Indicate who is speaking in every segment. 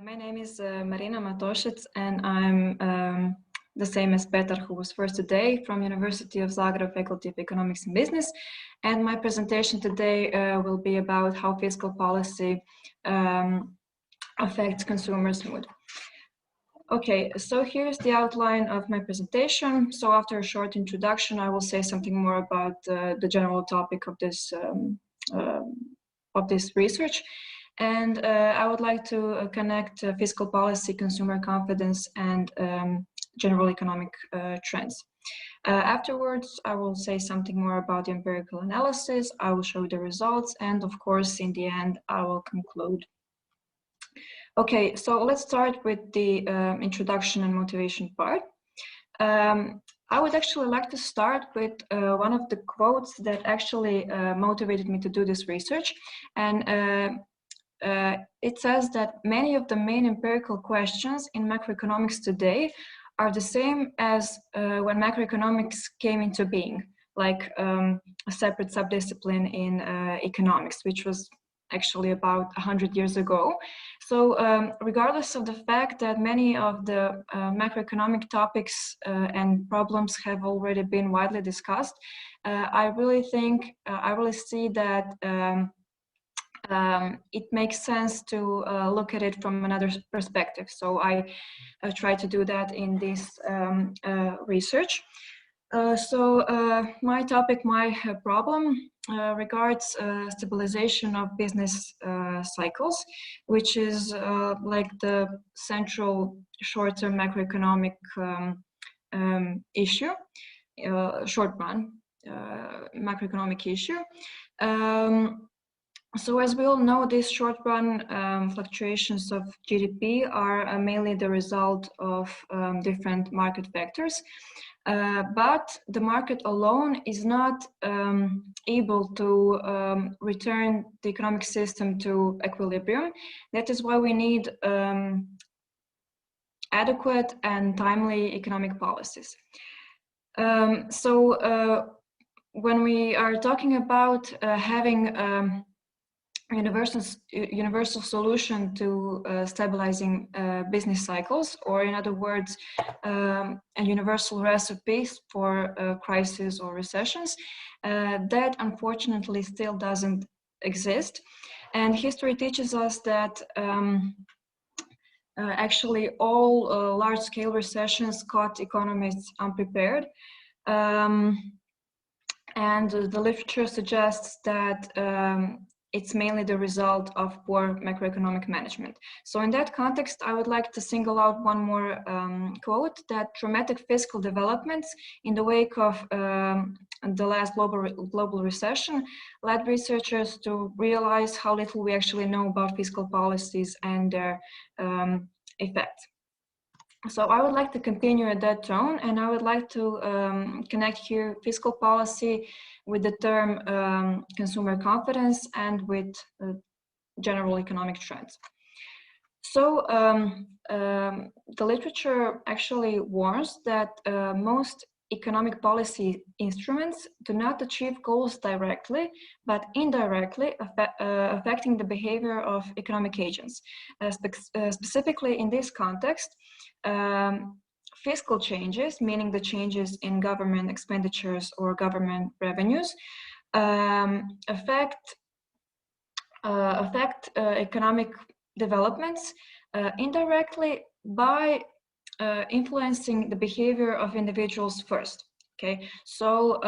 Speaker 1: My name is Marina Matosec, and I'm the same as Petar, who was first today, from University of Zagreb, Faculty of Economics and Business. And my presentation today will be about how fiscal policy affects consumers' mood. Okay, so here's the outline of my presentation. So after a short introduction, I will say something more about the general topic of this research. And I would like to connect fiscal policy, consumer confidence, and general economic trends. Afterwards, I will say something more about the empirical analysis. I will show the results, and of course, in the end, I will conclude. Okay, so let's start with the introduction and motivation part. I would actually like to start with one of the quotes that actually motivated me to do this research. And it says that many of the main empirical questions in macroeconomics today are the same as when macroeconomics came into being, like a separate subdiscipline in economics, which was actually about 100 years ago. So regardless of the fact that many of the macroeconomic topics and problems have already been widely discussed, I really see that it makes sense to look at it from another perspective. So I try to do that in this research. My topic, my problem regards stabilization of business cycles, which is like the central short-term macroeconomic issue, short-run macroeconomic issue. So as we all know, these short-run fluctuations of GDP are mainly the result of different market factors. But the market alone is not able to return the economic system to equilibrium. That is why we need adequate and timely economic policies. When we are talking about having universal solution to stabilizing business cycles, or in other words, a universal recipe for crises or recessions, that unfortunately still doesn't exist. And history teaches us that actually all large-scale recessions caught economists unprepared. And the literature suggests that it's mainly the result of poor macroeconomic management. So in that context, I would like to single out one more quote, that dramatic fiscal developments in the wake of the last global recession led researchers to realize how little we actually know about fiscal policies and their effects. So I would like to continue at that tone, and I would like to connect here fiscal policy with the term consumer confidence and with general economic trends. So the literature actually warns that most economic policy instruments do not achieve goals directly, but indirectly affecting the behavior of economic agents. Specifically in this context, fiscal changes, meaning the changes in government expenditures or government revenues, affect economic developments indirectly by influencing the behavior of individuals first. Okay, so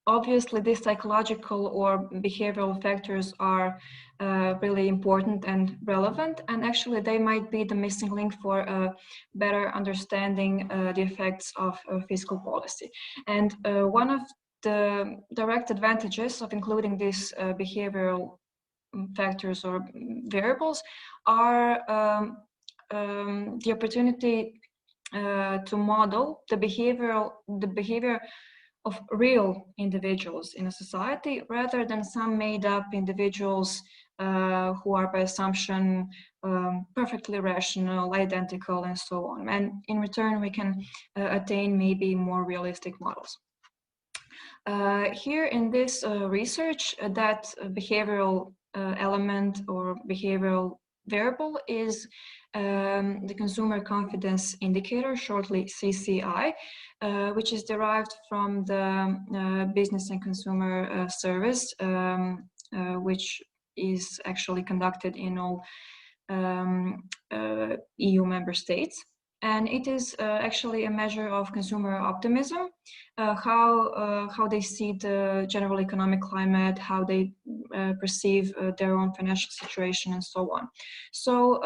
Speaker 1: obviously these psychological or behavioral factors are really important and relevant, and actually they might be the missing link for a better understanding the effects of fiscal policy. And one of the direct advantages of including these behavioral factors or variables are the opportunity to model the behavior of real individuals in a society, rather than some made-up individuals who are by assumption perfectly rational, identical, and so on. And in return, we can attain maybe more realistic models. Here in this research, that behavioral element or behavioral variable is the consumer confidence indicator, shortly CCI, which is derived from the business and consumer service, which is actually conducted in all EU member states. And it is actually a measure of consumer optimism, how they see the general economic climate, how they perceive their own financial situation, and so on. So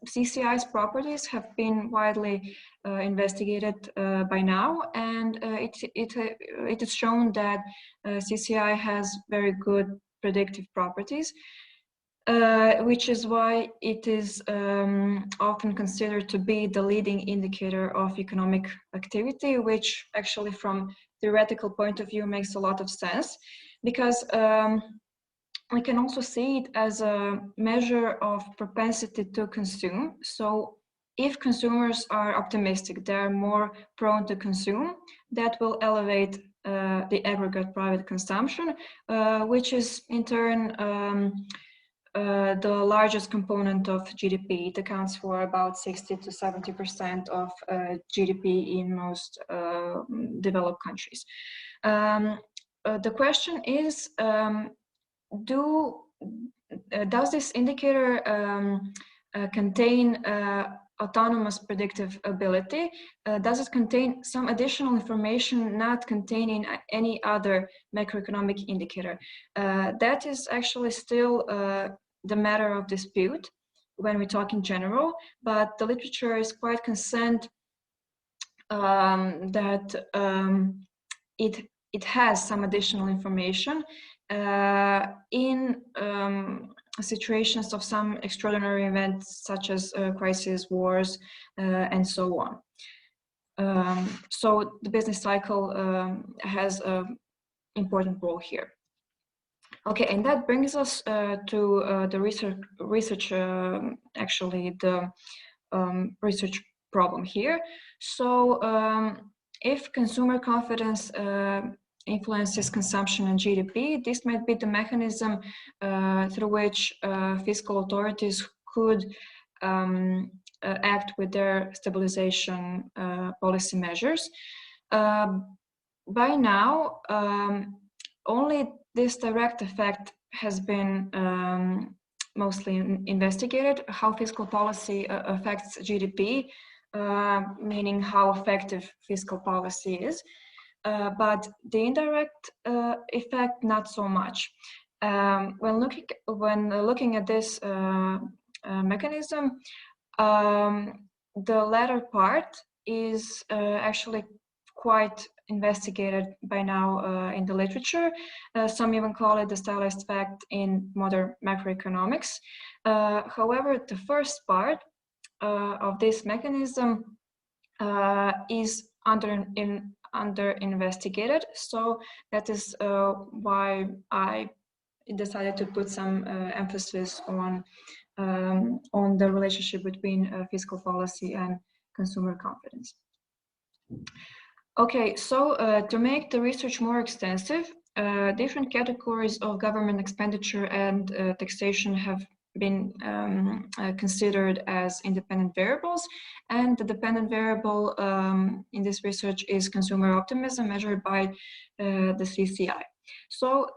Speaker 1: CCI's properties have been widely investigated by now, and it is shown that CCI has very good predictive properties. Which is why it is often considered to be the leading indicator of economic activity, which actually from theoretical point of view makes a lot of sense, because we can also see it as a measure of propensity to consume. So if consumers are optimistic, they're more prone to consume, that will elevate the aggregate private consumption, which is in turn the largest component of GDP. It accounts for about 60 to 70% of GDP in most developed countries. The question is, does this indicator contain autonomous predictive ability? Does it contain some additional information not contained in any other macroeconomic indicator? That is actually still the matter of dispute when we talk in general, but the literature is quite concerned that it has some additional information in situations of some extraordinary events such as crises, wars, and so on. So the business cycle has an important role here. Okay, and that brings us to the research problem here. So if consumer confidence influences consumption and GDP, this might be the mechanism through which fiscal authorities could act with their stabilization policy measures. By now, only this direct effect has been mostly investigated, how fiscal policy affects GDP, meaning how effective fiscal policy is. But the indirect effect, not so much. When looking at this mechanism, the latter part is actually quite investigated by now in the literature. Some even call it the stylized effect in modern macroeconomics. However, the first part of this mechanism is under investigated, so that is why I decided to put some emphasis on the relationship between fiscal policy and consumer confidence. Okay, so to make the research more extensive, different categories of government expenditure and taxation have been considered as independent variables, and the dependent variable in this research is consumer optimism measured by the CCI. So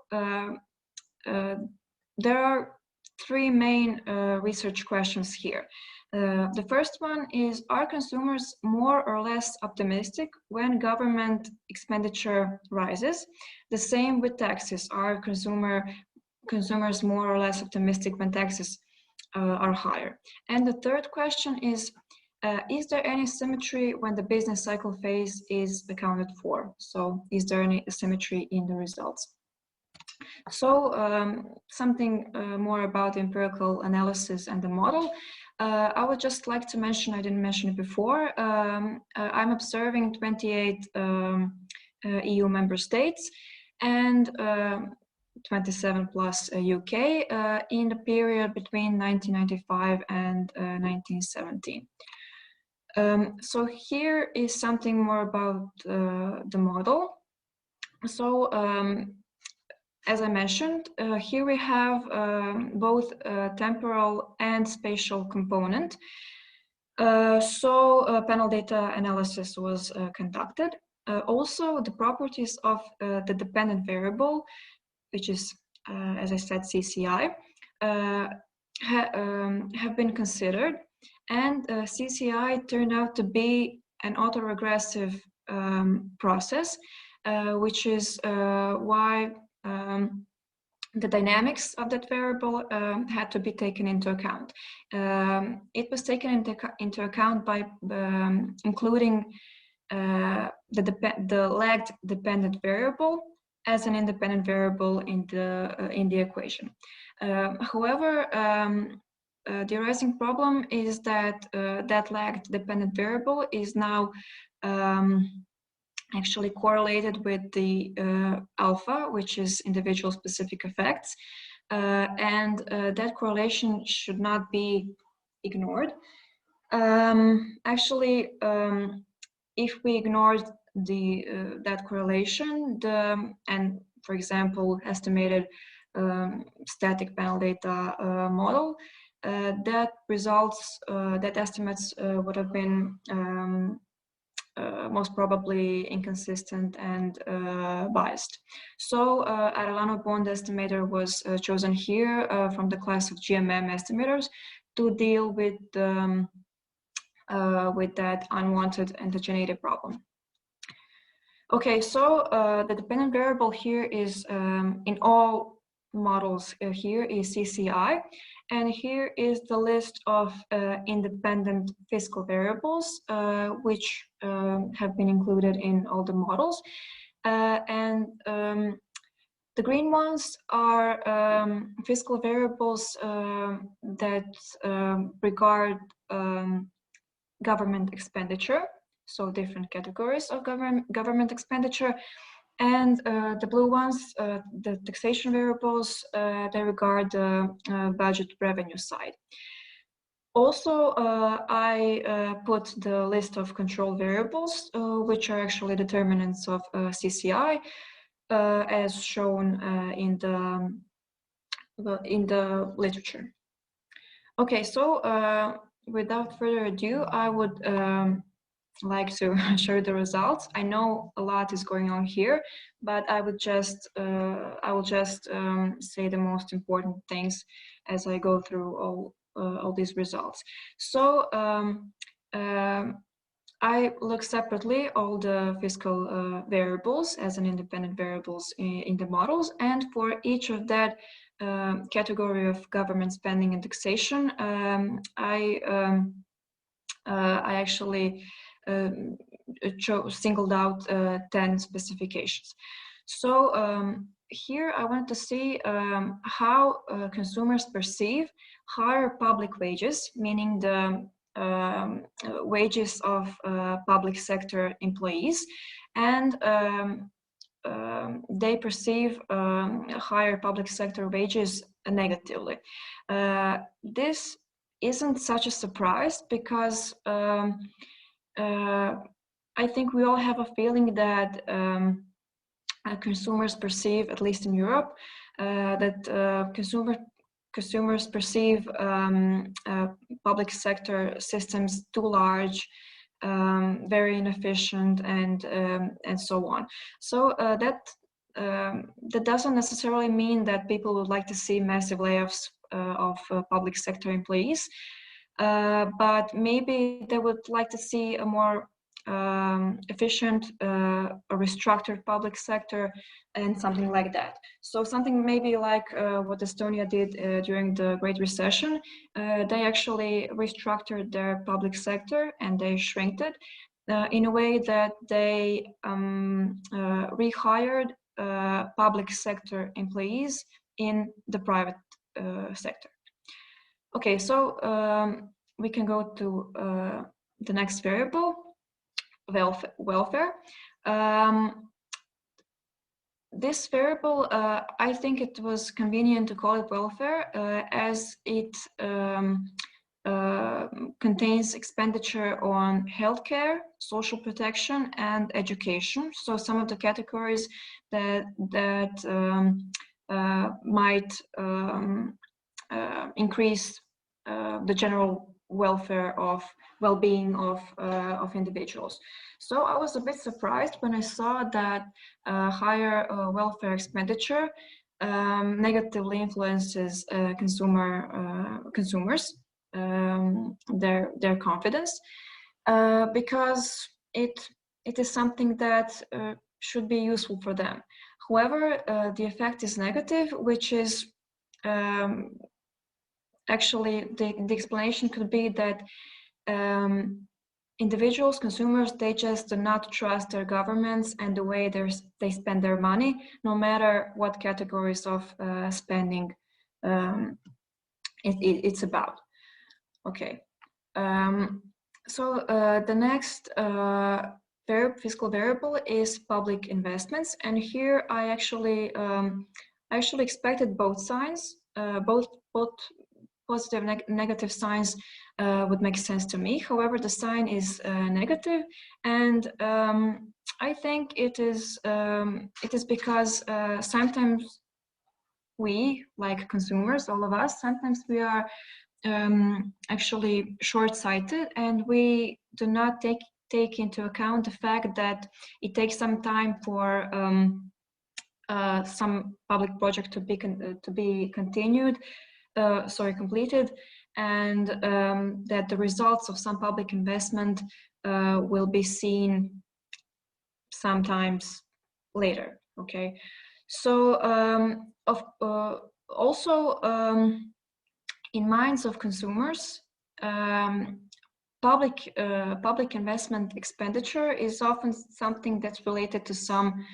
Speaker 1: there are three main research questions here. The first one is, are consumers more or less optimistic when government expenditure rises? The same with taxes. Are consumers more or less optimistic when taxes are higher? And the third question is there any asymmetry when the business cycle phase is accounted for? So is there any asymmetry in the results? So something more about the empirical analysis and the model. I would just like to mention, I didn't mention it before, I'm observing 28 EU member states and 27 plus UK in the period between 1995 and 1917. So here is something more about the model. So as I mentioned, here we have both temporal and spatial component. So panel data analysis was conducted. Also, the properties of the dependent variable, which is, as I said, CCI, have been considered, and CCI turned out to be an autoregressive process, which is why the dynamics of that variable had to be taken into account. It was taken into account by including the lagged dependent variable as an independent variable in the equation. However, the arising problem is that that lagged dependent variable is now actually correlated with the alpha, which is individual specific effects, and that correlation should not be ignored. Actually, if we ignored that correlation, and for example estimated static panel data model, that estimates would have been most probably inconsistent and biased. So Arellano-Bond estimator was chosen here from the class of GMM estimators to deal with that unwanted heterogeneity problem. Okay, so the dependent variable here is in all models here is CCI, and here is the list of independent fiscal variables which have been included in all the models, and the green ones are fiscal variables that regard government expenditure, so different categories of government expenditure, and the blue ones, the taxation variables, they regard the budget revenue side. Also, I put the list of control variables, which are actually determinants of CCI, as shown in the literature. Okay, so without further ado, I would like to show the results. I know a lot is going on here, but I will just say the most important things as I go through all these results. So I look separately all the fiscal variables as an independent variables in the models, and for each of that category of government spending and taxation, I actually singled out 10 specifications. So here I want to see how consumers perceive higher public wages, meaning the wages of public sector employees, and they perceive higher public sector wages negatively. This isn't such a surprise because I think we all have a feeling that consumers perceive, at least in Europe, that consumers perceive public sector systems too large, very inefficient, and so on. So that doesn't necessarily mean that people would like to see massive layoffs of public sector employees, but maybe they would like to see a more efficient, a restructured public sector, and something like that. So something maybe like what Estonia did during the Great Recession. They actually restructured their public sector and they shrinked it in a way that they rehired public sector employees in the private sector. Okay, so we can go to the next variable, welfare. This variable, I think it was convenient to call it welfare as it contains expenditure on healthcare, social protection, and education. So some of the categories that might increase the general well-being of individuals. So I was a bit surprised when I saw that higher welfare expenditure negatively influences consumers, their confidence, because it is something that should be useful for them. However, the effect is negative, which is actually the explanation could be that individuals, consumers, they just do not trust their governments and the way they spend their money, no matter what categories of spending it's about. Okay. So the next fiscal variable is public investments, and here I actually expected both signs, both positive and negative signs would make sense to me. However, the sign is negative, and I think it is because sometimes we, like consumers, all of us, sometimes we are actually short-sighted, and we do not take into account the fact that it takes some time for some public project to be completed, and that the results of some public investment will be seen sometimes later. Okay, so also in minds of consumers, public investment expenditure is often something that's related to some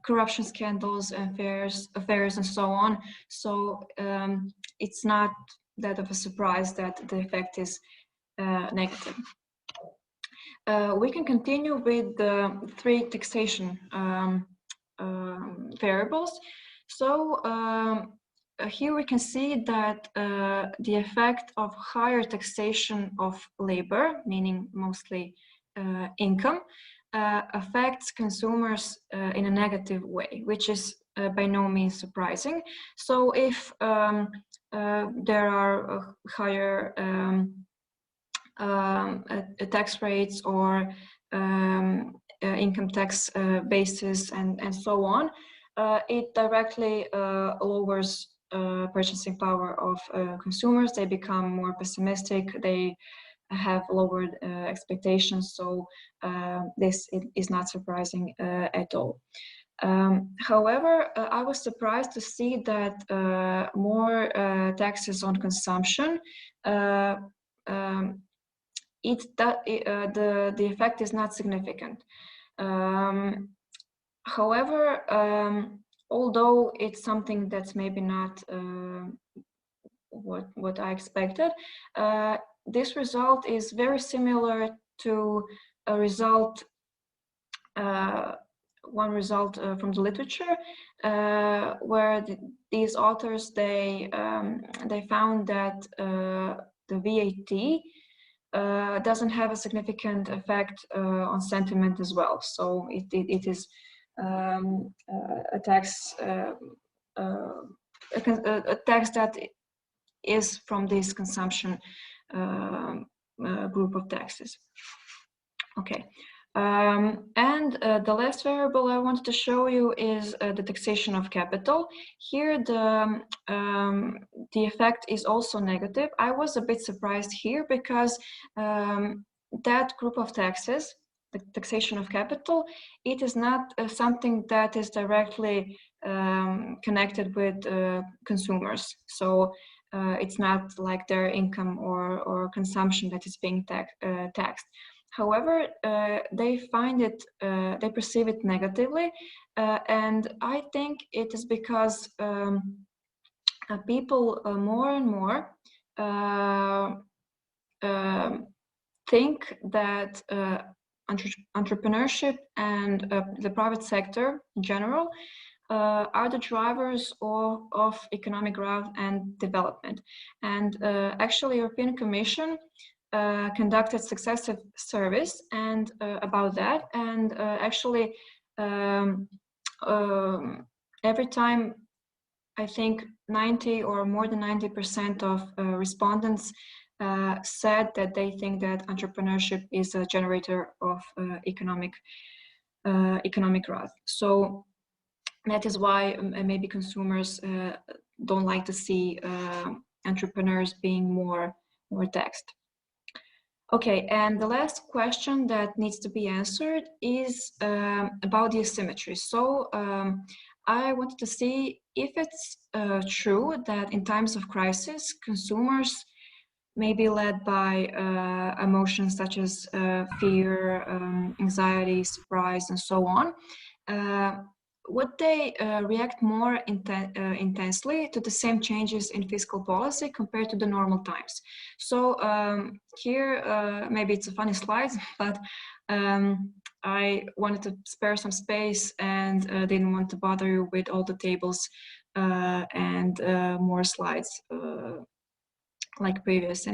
Speaker 1: corruption scandals, affairs, and so on. So it's not that of a surprise that the effect is negative. We can continue with the three taxation variables. So here we can see that the effect of higher taxation of labor, meaning mostly income, affects consumers in a negative way, which is by no means surprising. So if there are higher tax rates or income tax bases and so on, it directly lowers purchasing power of consumers. They become more pessimistic, they have lowered expectations, so this is not surprising at all. However, I was surprised to see that more taxes on consumption, the effect is not significant. However, although it's something that's maybe not what I expected, this result is very similar to a result, one result from the literature, where these authors they found that the VAT doesn't have a significant effect on sentiment as well. So it is a tax that is from this consumption group of taxes. Okay, and the last variable I wanted to show you is the taxation of capital. Here the effect is also negative. I was a bit surprised here because that group of taxes, the taxation of capital, it is not something that is directly connected with consumers. So it's not like their income or consumption that is being taxed. However, they find it, they perceive it negatively, and I think it is because people more and more think that entrepreneurship and the private sector in general are the drivers of economic growth and development. And actually, European Commission conducted successive surveys and about that, and actually every time I think 90 or more than 90% of respondents said that they think that entrepreneurship is a generator of economic growth. So that is why maybe consumers don't like to see entrepreneurs being more taxed. Okay, and the last question that needs to be answered is about the asymmetry. So I wanted to see if it's true that in times of crisis, consumers may be led by emotions such as fear, anxiety, surprise, and so on. Would they react more intensely to the same changes in fiscal policy compared to the normal times? So here, maybe it's a funny slide, but I wanted to spare some space and didn't want to bother you with all the tables and more slides like previous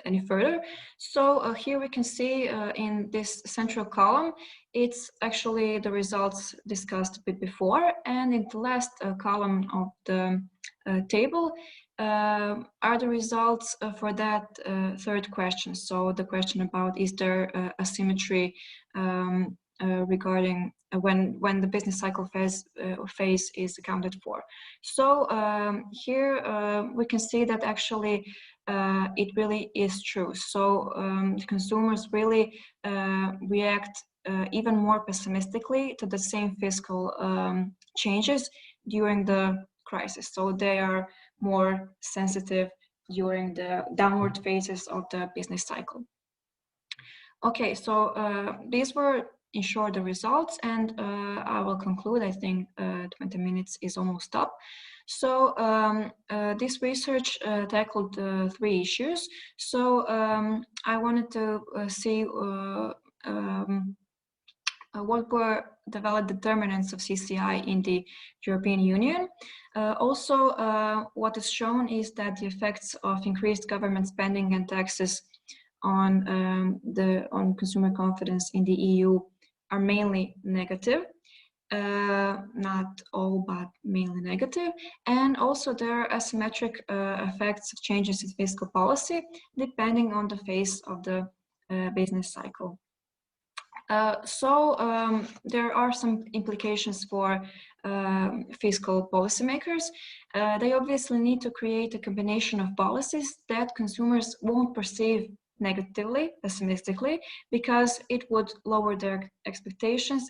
Speaker 1: any further. So here we can see in this central column, it's actually the results discussed a bit before, and in the last column of the table are the results for that third question. So the question about is there asymmetry regarding when the business cycle phase is accounted for. So here we can see that actually it really is true. So consumers really react even more pessimistically to the same fiscal changes during the crisis. So they are more sensitive during the downward phases of the business cycle. Okay, so these were in short the results, and I will conclude. I think 20 minutes is almost up. So this research tackled 3 issues. So I wanted to see what were the valid determinants of CCI in the European Union. Also, what is shown is that the effects of increased government spending and taxes on consumer confidence in the EU are mainly negative. Not all, but mainly negative. And also there are asymmetric effects of changes in fiscal policy depending on the phase of the business cycle. So there are some implications for fiscal policymakers. They obviously need to create a combination of policies that consumers won't perceive negatively, pessimistically, because it would lower their expectations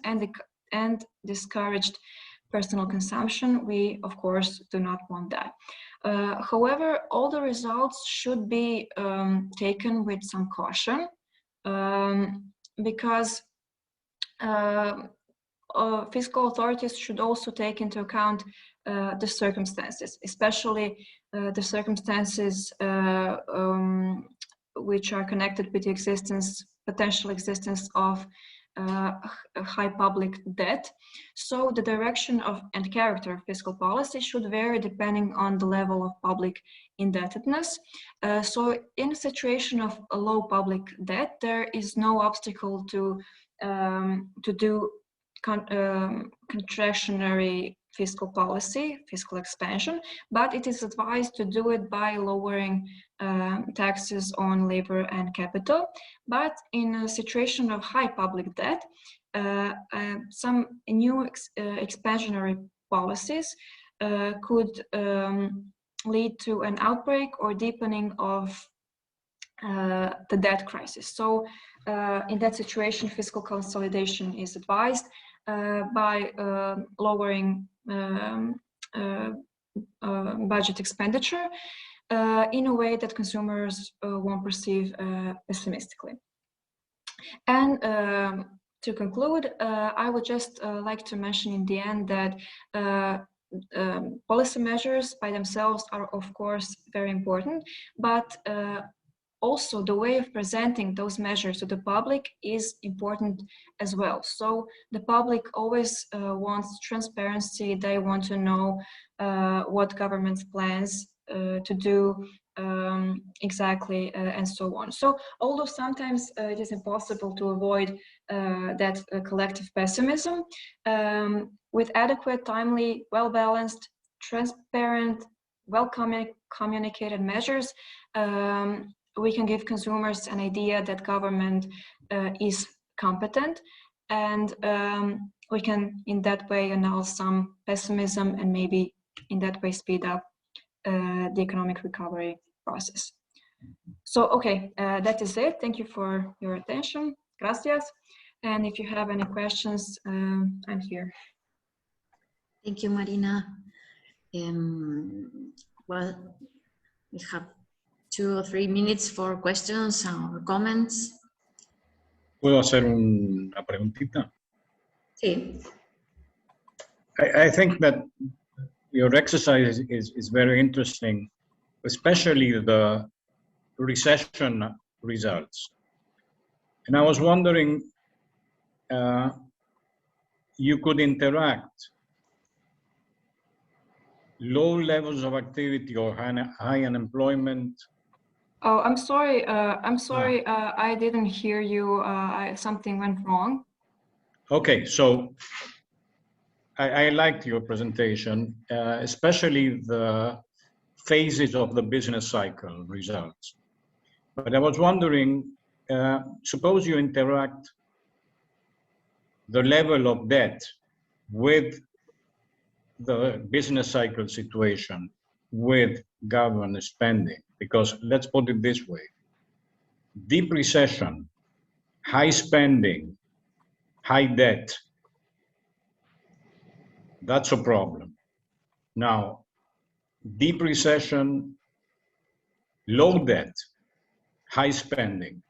Speaker 1: and discouraged personal consumption. We, of course, do not want that. However, all the results should be taken with some caution because fiscal authorities should also take into account the circumstances, especially the circumstances which are connected with the potential existence of high public debt. So the direction and character of fiscal policy should vary depending on the level of public indebtedness. So in a situation of a low public debt, there is no obstacle to do contractionary fiscal policy, fiscal expansion, but it is advised to do it by lowering taxes on labor and capital. But in a situation of high public debt, some new expansionary policies could lead to an outbreak or deepening of the debt crisis. So in that situation, fiscal consolidation is advised by lowering budget expenditure in a way that consumers won't perceive pessimistically. And to conclude, I would just like to mention in the end that policy measures by themselves are, of course, very important, but also the way of presenting those measures to the public is important as well. So the public always wants transparency. They want to know what government's plans to do exactly and so on. So although sometimes it is impossible to avoid that collective pessimism, with adequate, timely, well-balanced, transparent, communicated measures, we can give consumers an idea that government is competent, and we can in that way annul some pessimism and maybe in that way speed up the economic recovery process. So, okay, that is it. Thank you for your attention. Gracias. And if you have any questions, I'm here.
Speaker 2: Thank you, Marina. Well, we have 2 or 3 minutes for questions or comments.
Speaker 3: ¿Puedo hacer una preguntita?
Speaker 2: Sí.
Speaker 3: I think that your exercise is very interesting, especially the recession results. And I was wondering, you could interact low levels of activity or high unemployment.
Speaker 1: Oh, I'm sorry. I didn't hear you. Something went wrong.
Speaker 3: Okay, so I liked your presentation, especially the phases of the business cycle results. But I was wondering, suppose you interact the level of debt with the business cycle situation with government spending, because let's put it this way, deep recession, high spending, high debt, that's a problem. Now, deep recession, low debt, high spending,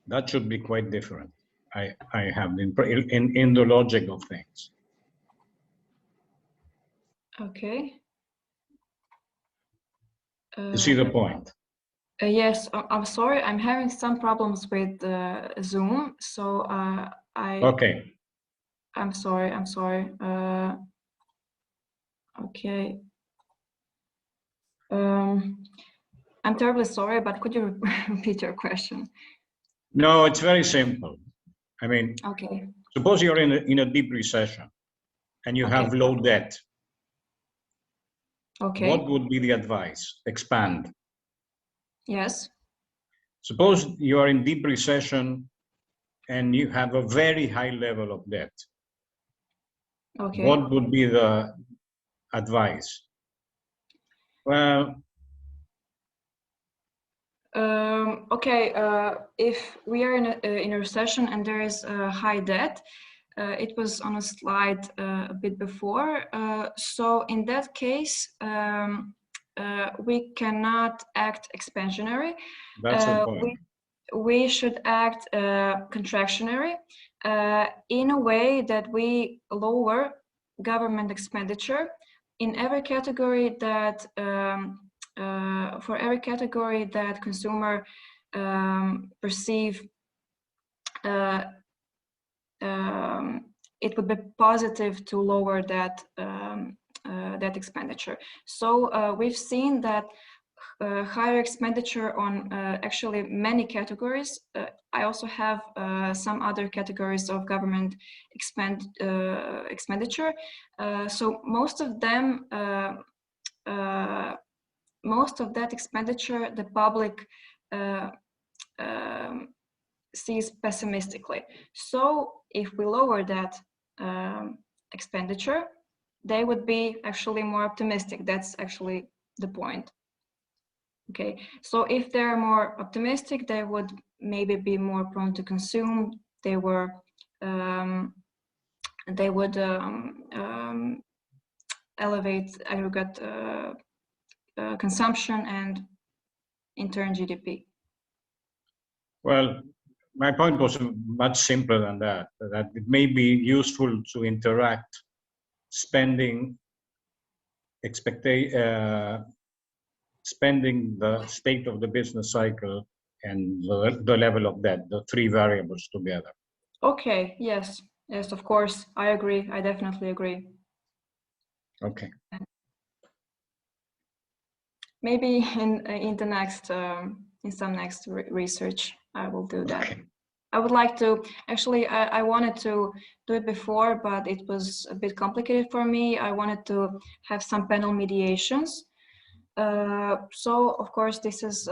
Speaker 3: that should be quite different. I have in the logic of things.
Speaker 1: Okay.
Speaker 3: You see the point?
Speaker 1: Yes, I'm sorry. I'm having some problems with Zoom, so
Speaker 3: Okay.
Speaker 1: I'm sorry. Okay. I'm terribly sorry, but could you repeat your question?
Speaker 3: No, it's very simple. I mean,
Speaker 1: okay.
Speaker 3: Suppose you're in a deep recession and you have low debt.
Speaker 1: Okay.
Speaker 3: What would be the advice? Expand.
Speaker 1: Yes.
Speaker 3: Suppose you are in deep recession and you have a very high level of debt.
Speaker 1: Okay.
Speaker 3: What would be the advice? Well,
Speaker 1: okay, if we are in a recession and there is high debt, it was on a slide a bit before. So in that case, we cannot act expansionary.
Speaker 3: That's the point.
Speaker 1: We should act contractionary in a way that we lower government expenditure in every category that for every category that consumer perceive it would be positive to lower that that expenditure. So we've seen that higher expenditure on actually many categories. I also have some other categories of government expenditure. So most of them, most of that expenditure, the public sees pessimistically. So if we lower that expenditure, they would be actually more optimistic. That's actually the point. Okay, so if they're more optimistic, they would maybe be more prone to consume. They would elevate aggregate consumption and in turn GDP.
Speaker 3: Well, my point was much simpler than that, that it may be useful to interact spending, spending the state of the business cycle and the level of debt, the three variables together.
Speaker 1: Okay, yes, yes, of course, I agree, I definitely agree.
Speaker 3: Okay.
Speaker 1: Maybe in the next, in some next research, I will do that.
Speaker 3: Okay.
Speaker 1: I would like to, actually, I wanted to do it before, but it was a bit complicated for me. I wanted to have some panel mediations. So of course, this is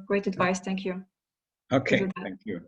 Speaker 1: great advice. Thank you.
Speaker 3: Okay, thank you.